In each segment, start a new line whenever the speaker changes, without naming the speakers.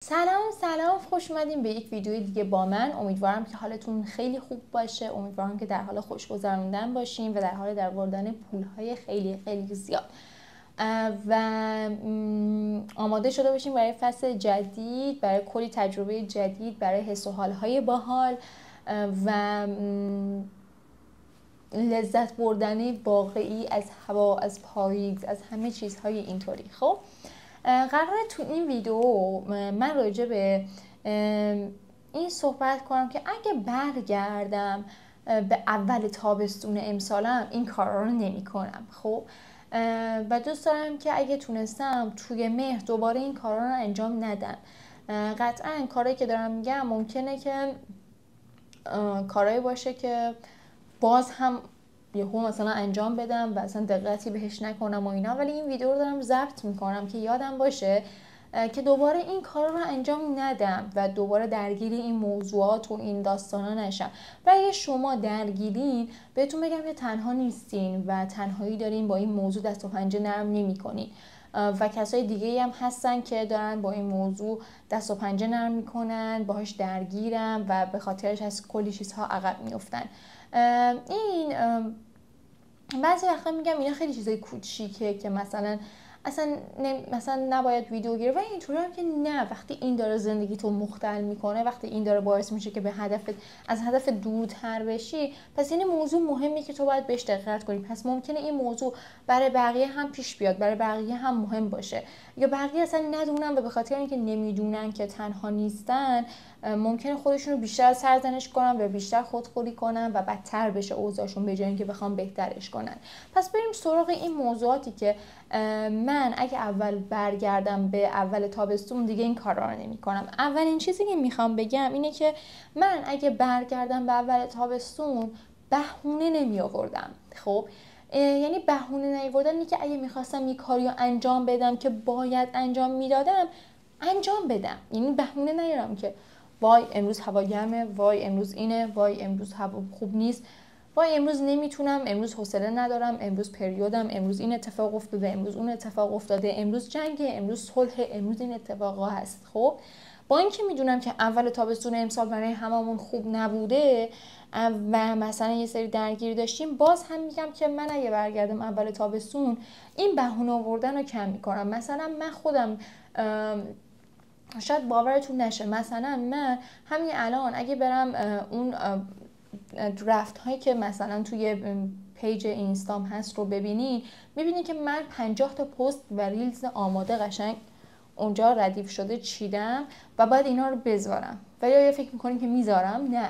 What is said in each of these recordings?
سلام خوش اومدین به یک ویدیو دیگه با من. امیدوارم که حالتون خیلی خوب باشه. امیدوارم که در حال خوش گذروندن باشین و در حال درآوردن پولهای خیلی خیلی زیاد و آماده شده باشین برای فصل جدید، برای کلی تجربه جدید، برای حس و حالهای باحال و لذت بردن واقعی از هوا، از پاییز، از همه چیزهای اینطوری. خب قراره تو این ویدیو من راجع به این صحبت کنم که اگه برگردم به اول تابستون امسالم این کارا رو نمی کنم. خب و دوست دارم که اگه تونستم توی مهر دوباره این کارا رو انجام ندم. قطعا کارهایی که دارم میگم ممکنه که کارهایی باشه که باز هم یهو مثلا انجام بدم و اصلا دقتی بهش نکنم و اینا، ولی این ویدیو رو دارم ضبط میکنم که یادم باشه که دوباره این کار رو انجام ندم و دوباره درگیر این موضوعات و این داستانا نشم. و اگه شما درگیرین بهتون بگم که تنها نیستین و تنهایی دارین با این موضوع دست و پنجه نرم نمی‌کنین و کسای دیگه هم هستن که دارن با این موضوع دست و پنجه نرم میکنن، باهاش درگیرن و به خاطرش از کلی چیزها عقب میافتن. این بعضی وقتا میگم اینا خیلی چیزای کوچیکه که مثلا مثلا نباید ویدیو گیره، و اینطوری هم که نه، وقتی این داره زندگی تو مختل میکنه، وقتی این داره باعث میشه که به از هدف دورتر بشی، پس این موضوع مهمی که تو باید بهش دقت کنی. پس ممکنه این موضوع برای بقیه هم پیش بیاد، برای بقیه هم مهم باشه، یا بقیه اصلا ندونن و به خاطر اینکه نمیدونن که تنها نیستن ممکنه خودشون رو بیشتر سرزنش کنن و بیشتر خودخوری کنن و بدتر بشه اوضاعشون به جای اینکه بخوام بهترش کنن. پس بریم سراغ این موضوعاتی که من اگه اول برگردم به اول تابستون دیگه این کارا رو نمی‌کنم. اولین چیزی که میخوام بگم اینه که من اگه برگردم به اول تابستون بهونه نمی آوردم. خب یعنی بهونه نیاوردن اینه که اگه میخواستم یه کاری رو انجام بدم که باید انجام میدادم انجام بدم. یعنی بهونه نیارم که وای امروز هوا گرمه، وای امروز اینه، وای امروز هوا خوب نیست، وای امروز نمیتونم، امروز حوصله ندارم، امروز پریودم، امروز این اتفاق افتاده، امروز اون اتفاق افتاده، امروز جنگه، امروز صلح، امروز این اتفاقا هست. خب با اینکه میدونم که اول تابستون امسال برای هممون خوب نبوده و مثلا یه سری درگیری داشتیم، باز هم میگم که من اگه برگردم اول تابستون این بهونه آوردن رو کم میکنم. مثلا من خودم شاید باورتون نشه، مثلا من همین الان اگه برم اون درافت هایی که مثلا توی پیج اینستام هست رو ببینین، میبینین که من 50 تا پست و ریلز آماده قشنگ اونجا ردیف شده چیدم و بعد اینا رو بذارم. و یا فکر میکنین که میذارم؟ نه،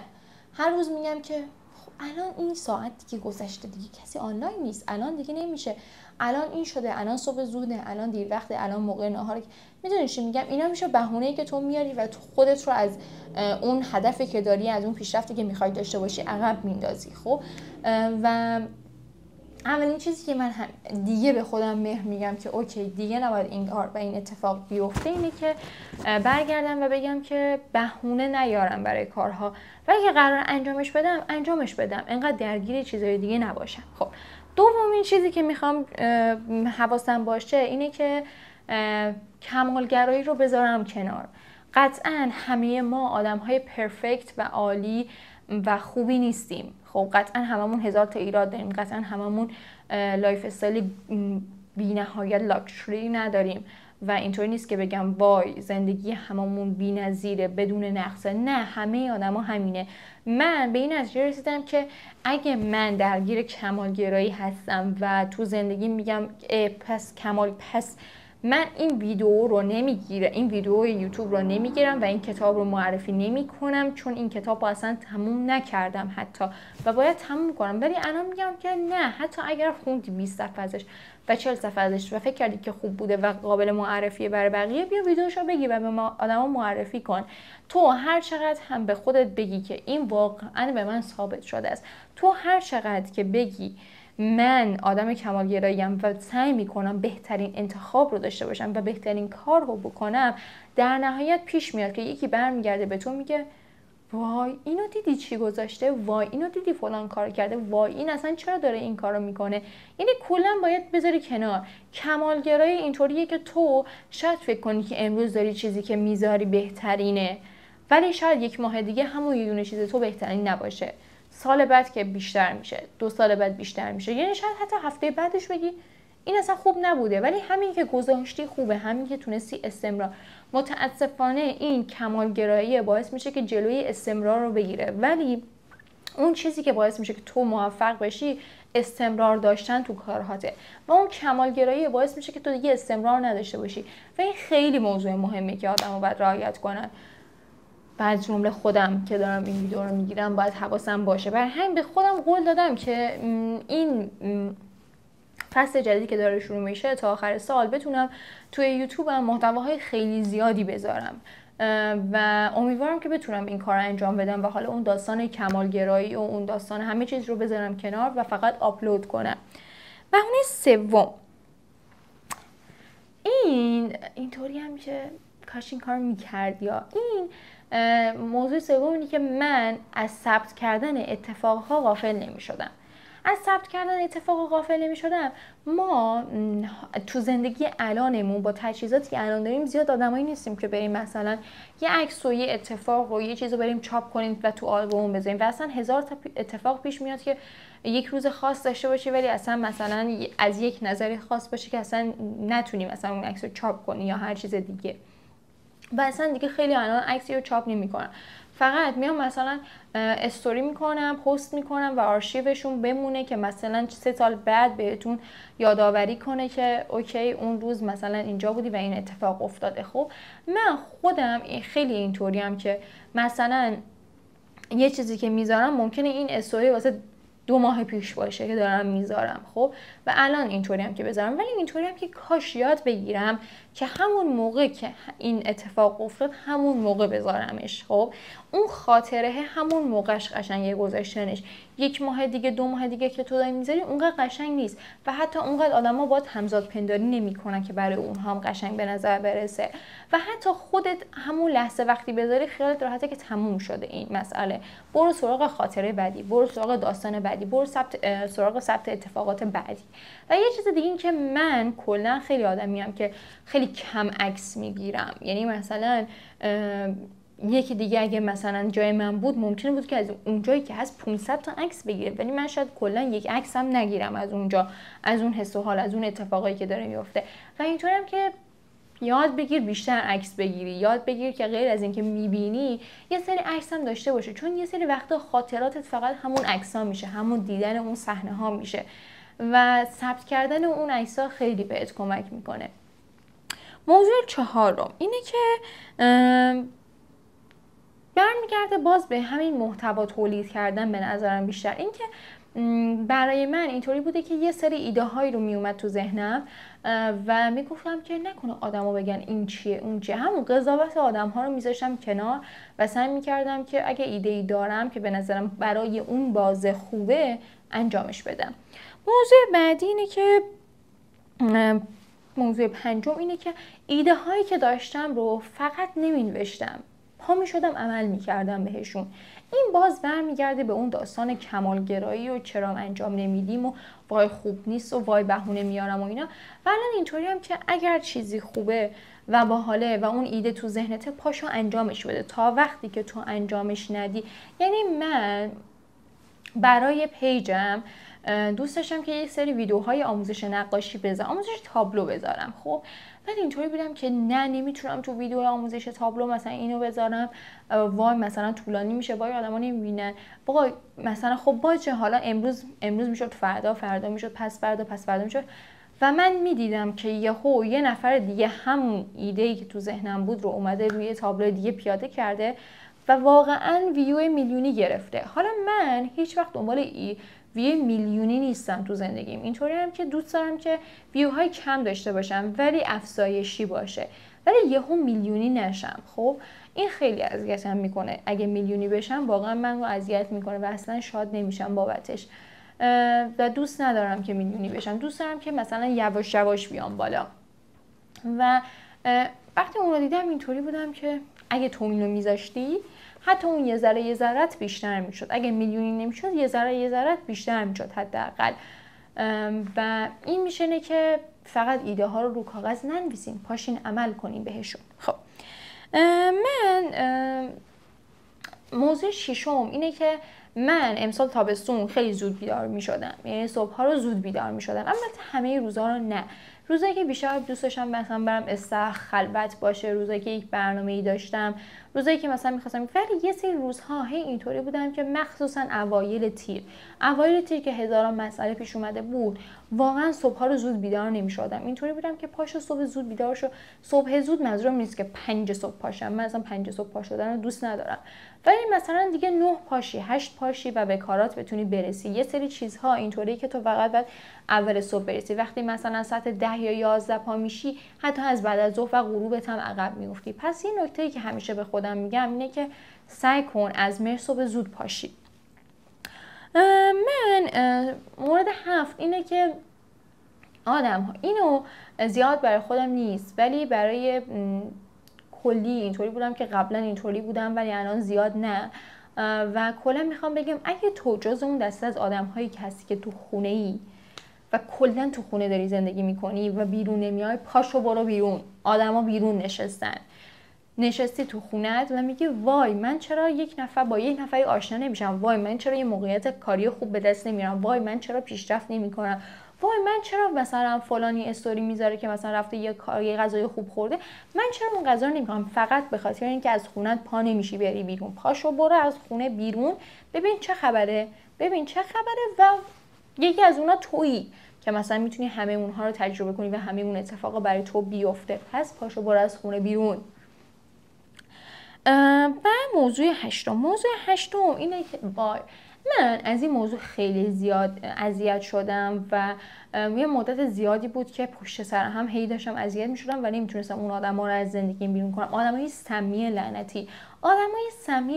هر روز میگم که خب الان این ساعت دیگه گذشته، دیگه کسی آنلاین نیست، الان دیگه نمیشه، الان این شده، الان صبح زوده، الان دیر وقته، الان موقع نهار. میدونی چی میگم؟ اینا میشه بهونه‌ای که تو میاری و تو خودت رو از اون هدفی که داری، از اون پیشرفتی که میخوای داشته باشی عقب میندازی. خب و اولین چیزی که من دیگه به خودم مهر میگم که اوکی دیگه نباید این کار و این اتفاق بیفته، اینه که برگردم و بگم که بهونه نیارم برای کارها و اگه قرار انجامش بدم، انقدر درگیر چیزای دیگه نباشم. خب دومین چیزی که میخوام حواسم باشه اینه که کمالگرایی رو بذارم کنار. قطعا همه ما آدم‌های پرفکت و عالی و خوبی نیستیم. خب قطعا هممون هزار تا ایراد داریم، قطعا هممون لایف استایل بی‌نهایت لاکچری نداریم و اینطوری نیست که بگم وای زندگی هممون بی‌نظیره بدون نقصه. نه، همه آدما همینه. من به این نتیجه رسیدم که اگه من درگیر کمالگرایی هستم و تو زندگی میگم پس من این ویدیو یوتیوب رو نمیگیرم و این کتاب رو معرفی نمی کنم، چون این کتاب رو اصلا تموم نکردم حتی و باید تموم کنم. ولی الان میگم که نه، حتی اگر خوندی 20 صفحه ازش و 40 صفحه ازش و فکر کردی که خوب بوده و قابل معرفیه برای بقیه، بیا ویدیوشو بگی و به آدما معرفی کن. تو هر چقدر هم به خودت بگی که این واقعا به من ثابت شده است، تو هر چقدر که بگی من آدم کمالگراییم و سعی میکنم بهترین انتخاب رو داشته باشم و بهترین کار رو بکنم، در نهایت پیش میاد که یکی برمیگرده به تو میگه وای اینو دیدی چی گذاشته، وای اینو دیدی فلان کار کرده، وای این اصلا چرا داره این کارو میکنه. یعنی کلا باید بذاری کنار. کمالگرایی اینطوریه که تو شاید فکر کنی که امروز داری چیزی که میذاری بهترینه، ولی شاید یک ماه دیگه همون یه دونه چیز تو بهترین نباشه، سال بعد که بیشتر میشه، 2 سال بعد بیشتر میشه، یعنی شاید حتی هفته بعدش بگی این اصلا خوب نبوده، ولی همین که گذاشتی خوبه، همین که تونستی استمرار. متاسفانه این کمالگرایی باعث میشه که جلوی استمرار رو بگیره، ولی اون چیزی که باعث میشه که تو موفق بشی استمرار داشتن تو کارهاته، و اون کمالگرایی باعث میشه که تو دیگه استمرار نداشته باشی. و این خیلی موضوع مهمه که آدم‌ها باید رعایت کنن. بعد جمله خودم که دارم این ویدیو رو میگیرم باید حواسم باشه. برای همین به خودم قول دادم که این فصل جدیدی که داره شروع میشه تا آخر سال بتونم توی یوتیوبم محتواهای خیلی زیادی بذارم و امیدوارم که بتونم این کار رو انجام بدم و حالا اون داستان کمالگرایی و اون داستان همه چیز رو بذارم کنار و فقط آپلود کنم. بهونه سوم، اینطوری هم که کاش این کار میکرد، یا این موضوع سوم اینه که من از ثبت کردن اتفاقها غافل نمیشدم. از ثبت کردن اتفاق غافل نمی‌شدم. ما تو زندگی الانمون با تجهیزاتی که الان داریم زیاد آدمایی نیستیم که بریم مثلا یه عکس و یه اتفاق و یه چیزو بریم چاپ کنیم و تو آلبوم بذاریم، و اصلا هزار تا اتفاق پیش میاد که یک روز خاص داشته باشی ولی اصلا مثلا از یک نظر خاص باشه که اصلا نتونیم مثلا اون عکس رو چاپ کنی یا هر چیز دیگه. و اصلا دیگه خیلی الان عکسی رو چاپ نمی‌کنن، فقط میام مثلا استوری میکنم، پست میکنم و آرشیوشون بمونه که مثلا 3 سال بعد بهتون یادآوری کنه که اوکی اون روز مثلا اینجا بودی و این اتفاق افتاده. خب من خودم خیلی اینطوریم که مثلا یه چیزی که میذارم ممکنه این استوری واسه 2 ماه پیش باشه که دارم میذارم، خب و الان اینطوری هم که بذارم، ولی اینطوری هم که کاش یاد بگیرم که همون موقع که این اتفاق افتاد همون موقع بذارمش. خب اون خاطره همون موقعش قشنگه گذاشتنش. 1 ماه دیگه 2 ماه دیگه که تو داری میذاری اونقدر قشنگ نیست و حتی اونقدر آدما باهات همزاد پنداری نمیکنن که برای اونها هم قشنگ به نظر برسه. و حتی خودت همون لحظه وقتی بذاری خیالت راحته که تموم شده این مسئله، برو سراغ خاطره بعدی، برو سراغ داستان بعدی، برو سراغ ثبت اتفاقات بعدی. و یه چیز دیگه این که من کلا خیلی آدمیم که خیلی کم عکس میگیرم، یعنی مثلا یکی دیگه اگه مثلا جای من بود ممکنه بود که از اون جایی که هست 500 تا عکس بگیره، ولی من شاید کلا 1 عکس هم نگیرم از اونجا، از اون حس و حال، از اون اتفاقایی که داره میفته. و اینطوری هم که یاد بگیر بیشتر عکس بگیری، یاد بگیر که غیر از اینکه میبینی یه سری عکس هم داشته باشه، چون یه سری وقتا خاطراتت فقط همون عکس‌ها میشه، همون دیدن اون صحنه‌ها میشه و ثبت کردن اون عکس‌ها خیلی بهت کمک میکنه. موضوع 4 اینه که برمیگرده باز به همین محتوا تولید کردن. به نظرم بیشتر این که برای من اینطوری بوده که یه سری ایده هایی رو میومد تو ذهنم و میگفتم که نکنه آدما بگن این چیه اون چیه، همون قضاوت آدم ها رو میذاشتم کنار و سعی میکردم که اگه ایده ای دارم که به نظرم برای اون بازه خوبه انجامش بدم. موضوع بعدی اینه که موضوع 5 اینه که ایده هایی که داشتم رو فقط نمینوشتم، پا میشدم عمل میکردم بهشون. این باز برمیگرده به اون داستان کمالگرایی و چرا انجام نمیدیم و وای خوب نیست و وای بهونه میارم و اینا. و الان اینطوری هم که اگر چیزی خوبه و باحاله و اون ایده تو ذهنته، پاشو انجامش بده تا وقتی که تو انجامش ندی. یعنی من برای پیجم دوست داشتم که یک سری ویدیوهای آموزش نقاشی بذارم، آموزش تابلو بذارم. خب بعد اینطوری بودم که نه نمیتونم تو ویدیو آموزش تابلو مثلا اینو بذارم، وای مثلا طولانی میشه، وای آدما نمیبینن، وای مثلا خب باشه حالا امروز میشد، فردا میشد، پس فردا میشد. و من میدیدم که یه نفر دیگه همون ایده‌ای که تو ذهنم بود رو اومده روی تابلو دیگه پیاده کرده و واقعا ویو میلیونی گرفته. حالا من هیچ وقت دنبال ویو میلیونی نیستم تو زندگیم، اینطوری هم که دوست دارم که ویوهای کم داشته باشم ولی افزایشی باشه، ولی یهو میلیونی نشم. خب این خیلی اذیتم میکنه، اگه میلیونی بشم واقعا من رو اذیت میکنه و اصلا شاد نمیشم بابتش و دوست ندارم که میلیونی بشم. دوست دارم که مثلا یواش یواش بیام بالا. و وقتی اون رو دیدم اینطوری بودم که اگه تو اینو میذاشتی حتی اون یه ذره‌ت بیشتر میشد، اگه میلیونی نمیشد یه ذره‌ت بیشتر میشد حداقل. و این میشه که فقط ایده ها رو کاغذ ننویسین، پاشین عمل کنین بهشون. خب من موضوع ششم اینه که من امسال تابستون خیلی زود بیدار می شدم، یعنی صبح‌ها رو زود بیدار می شدم. اما همه روزا رو نه. روزایی که بیشتر دوست داشتم مثلا برم استراحت خلوت باشه، روزایی که یک برنامه‌ای داشتم، روزایی که مثلا می‌خواستم، ولی یه سری روزها اینطوری بودم که مخصوصا اوایل تیر که هزاران مسئله پیش اومده بود، واقعا صبح‌ها رو زود بیدار نمی‌شدم. اینطوری بودم که پاشو صبح زود بیدار شو. صبح زود منظورم نیست که 5 صبح پاشم، من اصلا 5 صبح پا شدن رو دوست ندارم، ولی مثلا دیگه 9 پاشی، 8 پاشی و به کارات بتونی برسی. یه سری چیزها اینطوری که تو فقط باید اول صبح برسی. وقتی مثلا ساعت 10 یا 11 پا میشی، حتی از بعد از ظهر و غروبت هم عقب میافتی. پس این نکته‌ای که همیشه به خودم میگم اینه که سعی کن از مهر صبح زود پاشی. من مورد 7 اینه که آدم، اینو زیاد برای خودم نیست ولی برای کلی اینطوری بودم که قبلا اینطوری بودم ولی الان زیاد نه، و کلا میخوام بگم اگه تو جز اون دسته از آدم‌هایی که هستی که تو خونه ای و کلا تو خونه داری زندگی میکنی و بیرون نمیای، پاشو برو بیرون. آدما بیرون نشستی تو خونت و میگی وای من چرا با یک نفری آشنا نمیشم، وای من چرا یه موقعیت کاری خوب به دست نمیارم، وای من چرا پیشرفت نمیکنم، وای من چرا مثلا فلانی استوری میذاره که مثلا رفته یه غذای خوب خورده، من چرا اون غذا رو نمیکنم، فقط به خاطر اینکه از خونت پا نمیشی بری بیرون. پاشو برو از خونه بیرون، ببین چه خبره و یکی از اونها تویی که مثلا میتونی همه اونها رو تجربه کنی و همه اون اتفاقا برای تو بیفته. پس پاشو برو از خونه بیرون. و موضوع هشتم اینه که من از این موضوع خیلی زیاد اذیت شدم و یه مدت زیادی بود که پشت سر هم هی داشتم اذیت میشدم و نمیتونستم اون آدما رو از زندگیم بیرون کنم. آدمای سمی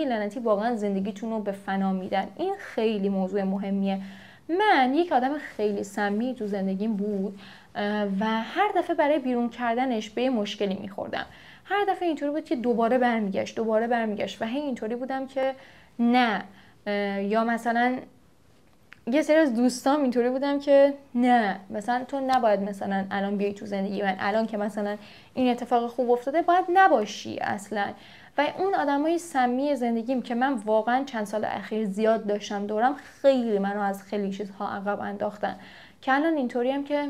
لعنتی واقعا زندگیتون رو به فنا میدن. این خیلی موضوع مهمیه. من یک آدم خیلی سمی تو زندگیم بود و هر دفعه برای بیرون کردنش به مشکلی میخوردم. هر دفعه اینطوری بود که دوباره برمیگشت و هی اینطوری بودم که نه، یا مثلا یه سری از دوستام اینطوری بودم که نه مثلا تو نباید مثلا الان بیای تو زندگی من، الان که مثلا این اتفاق خوب افتاده باید نباشی اصلا. و اون آدمای سمی زندگیم که من واقعا چند سال اخیر زیاد داشتم دورم، خیلی منو از خیلی چیزها عقب انداختن که الان اینطوریم که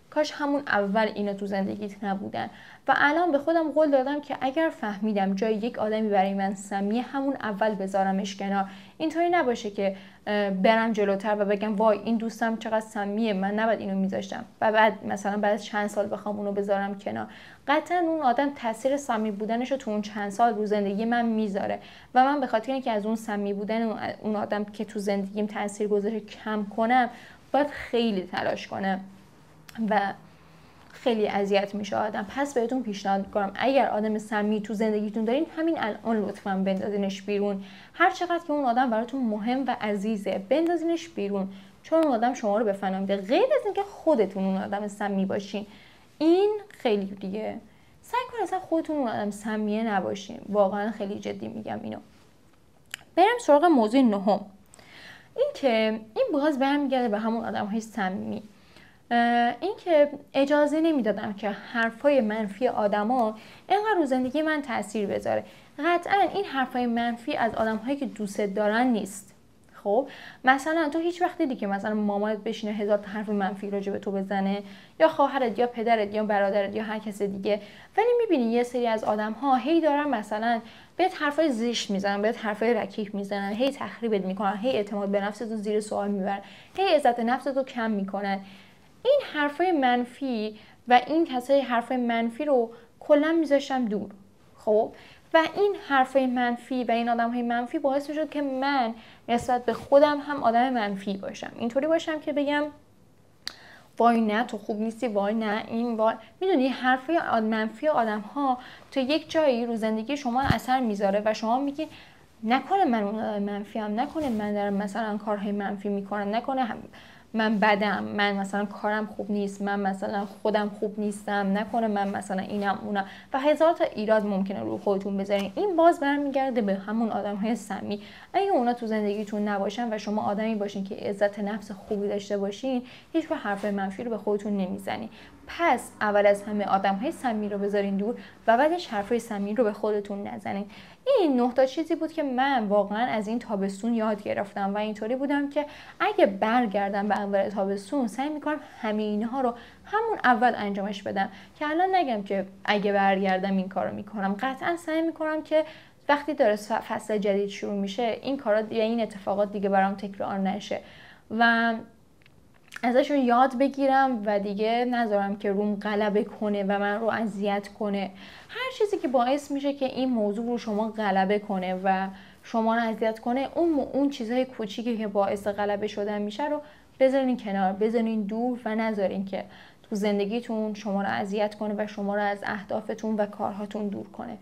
کاش همون اول اینا تو زندگیت نبودن. و الان به خودم قول دادم که اگر فهمیدم جای یک آدمی برای من سمیه، همون اول بذارمش کنار. اینطوری نباشه که برم جلوتر و بگم وای این دوستم چقدر سمیه، من نباید اینو میذاشتم و بعد مثلا بعد از چند سال بخوام اونو بذارم کنار. قطعا اون آدم تاثیر سمی بودنش رو تو اون چند سال رو زندگی من میذاره و من به خاطر اینکه از اون سمی بودن اون آدم که تو زندگیم تاثیر گذاره کم کنم، باید خیلی تلاش کنم و خیلی اذیت میشه آدم. پس بهتون پیشنهاد میکنم اگر آدم سمی تو زندگیتون دارین، همین الان لطفاً بندازینش بیرون. هر چقدر که اون آدم براتون مهم و عزیزه، بندازینش بیرون، چون اون آدم شما رو به فنا میده. غیر از اینکه خودتون اون آدم سمی باشین، این خیلی دیگه سعی کنین اصلا خودتون اون آدم سمیه نباشین. واقعا خیلی جدی میگم اینو. بریم سراغ موضوع نهم. این که این باز برمیگرده به همون آدم‌های سمی. این که اجازه نمیدادم که حرفای منفی آدما اینقدر رو زندگی من تاثیر بذاره. قطعا این حرفای منفی از آدم‌هایی که دوست دارن نیست. خب مثلا تو هیچ وقت دیدی که مثلا مامانت بشینه هزار تا حرف منفی راجع به تو بزنه، یا خواهرت یا پدرت یا برادرت یا هر کس دیگه، ولی میبینی یه سری از آدم‌ها هی دارن مثلا بهت حرفای زشت میزنن، بهت حرفای رکیک میزنن، هی تخریبت میکنن، هی اعتماد به نفست رو زیر سوال میبرن، هی عزت نفست رو کم میکنن. این حرفای منفی و این کسای حرفای منفی رو کلا میذاشتم دور. خب و این حرفای منفی و این آدم‌های منفی باعث میشد که من نسبت به خودم هم آدم منفی باشم. اینطوری باشم که بگم وای نه تو خوب نیستی، وای نه این وای. میدونی حرفای منفی آدم‌ها تو یک جایی رو زندگی شما اثر میذاره و شما میگی نکنه من اون آدم منفی هم، نکنه من دارم مثلا کارهای منفی میکنم، نکنه من بدم، من مثلا کارم خوب نیست، من مثلا خودم خوب نیستم، نکنه من مثلا اینم اونم و هزار تا ایراد ممکنه رو خودتون بذارین. این باز برمیگرده به همون آدم‌های سمی. اگه اونا تو زندگیتون نباشن و شما آدمی باشین که عزت نفس خوبی داشته باشین، هیچ وقت حرف منفی رو به خودتون نمیزنین. پس اول از همه آدم‌های سمی رو بذارین دور و بعدش حرفای سمی رو به خودتون نزنین. این 9 تا چیزی بود که من واقعا از این تابستون یاد گرفتم و اینطوری بودم که اگه برگردم به اول تابستون سعی میکنم همه اینها رو همون اول انجامش بدم، که الان نگم که اگه برگردم این کارو میکنم. قطعا سعی میکنم که وقتی داره فصل جدید شروع میشه این کارا یا این اتفاقات دیگه برام تکرار نشه و ازشون یاد بگیرم و دیگه نذارم که روم غلبه کنه و من رو اذیت کنه. هر چیزی که باعث میشه که این موضوع رو شما غلبه کنه و شما رو اذیت کنه، اون چیزهای کوچیکی که باعث غلبه شدن میشه رو بذارین کنار، بذارین دور و نذارین که تو زندگیتون شما رو اذیت کنه و شما رو از اهدافتون و کارهاتون دور کنه.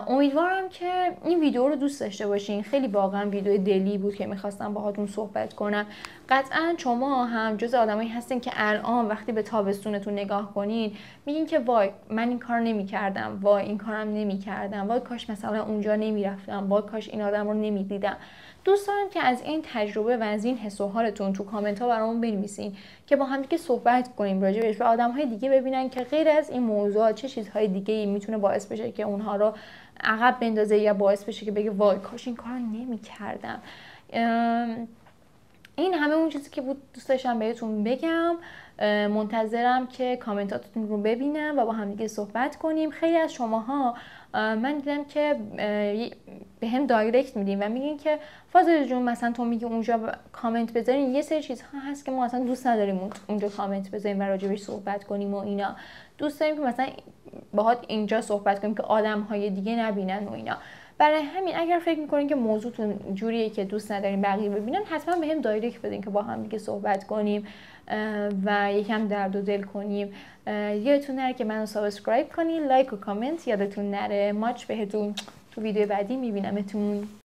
امیدوارم که این ویدیو رو دوست داشته باشین. خیلی واقعا ویدیو دلی بود که میخواستم باهاتون صحبت کنم. قطعا شما هم جز آدمایی هستین که الان وقتی به تابستونتون نگاه کنین میگین که وای من این کار نمیکردم، وای این کارم نمیکردم، وای کاش مثلا اونجا نمیرفتم، وای کاش این آدم رو نمیدیدم. دوست دارم که از این تجربه و از این حس و حالتون تو کامنت ها برامون بنویسین که با هم دیگه صحبت کنیم راجع بهش و آدم‌های دیگه ببینن که غیر از این موضوع چه چیزهای دیگه‌ای میتونه باعث بشه که اونها رو عقب بندازه یا باعث بشه که بگه وای کاش این کارو نمی‌کردم. این همه اون چیزی که بود دوست داشتم بهتون بگم. منتظرم که کامنتاتون رو ببینم و با هم دیگه صحبت کنیم. خیلی از شماها من دیدم که به هم دایرکت میدین و میگین که فاضل جون مثلا تو میگی اونجا کامنت بذارین، یه سری چیزها هست که ما اصلا دوست نداریم اونجا کامنت بذاریم و راجبش صحبت کنیم و اینا. دوست داریم که مثلا باهات اینجا صحبت کنیم که آدم‌های دیگه نبینن و اینا. برای همین اگر فکر میکنین که موضوعتون جوریه که دوست ندارین بقیه ببینن، حتما به هم دایرکت بدین که با هم دیگه صحبت کنیم و یکم درد و دل کنیم. یادتون نره که منو سابسکرایب کنین، لایک و کامنت یادتون نره. ماچ بهتون. تو ویدیو بعدی میبینمتون.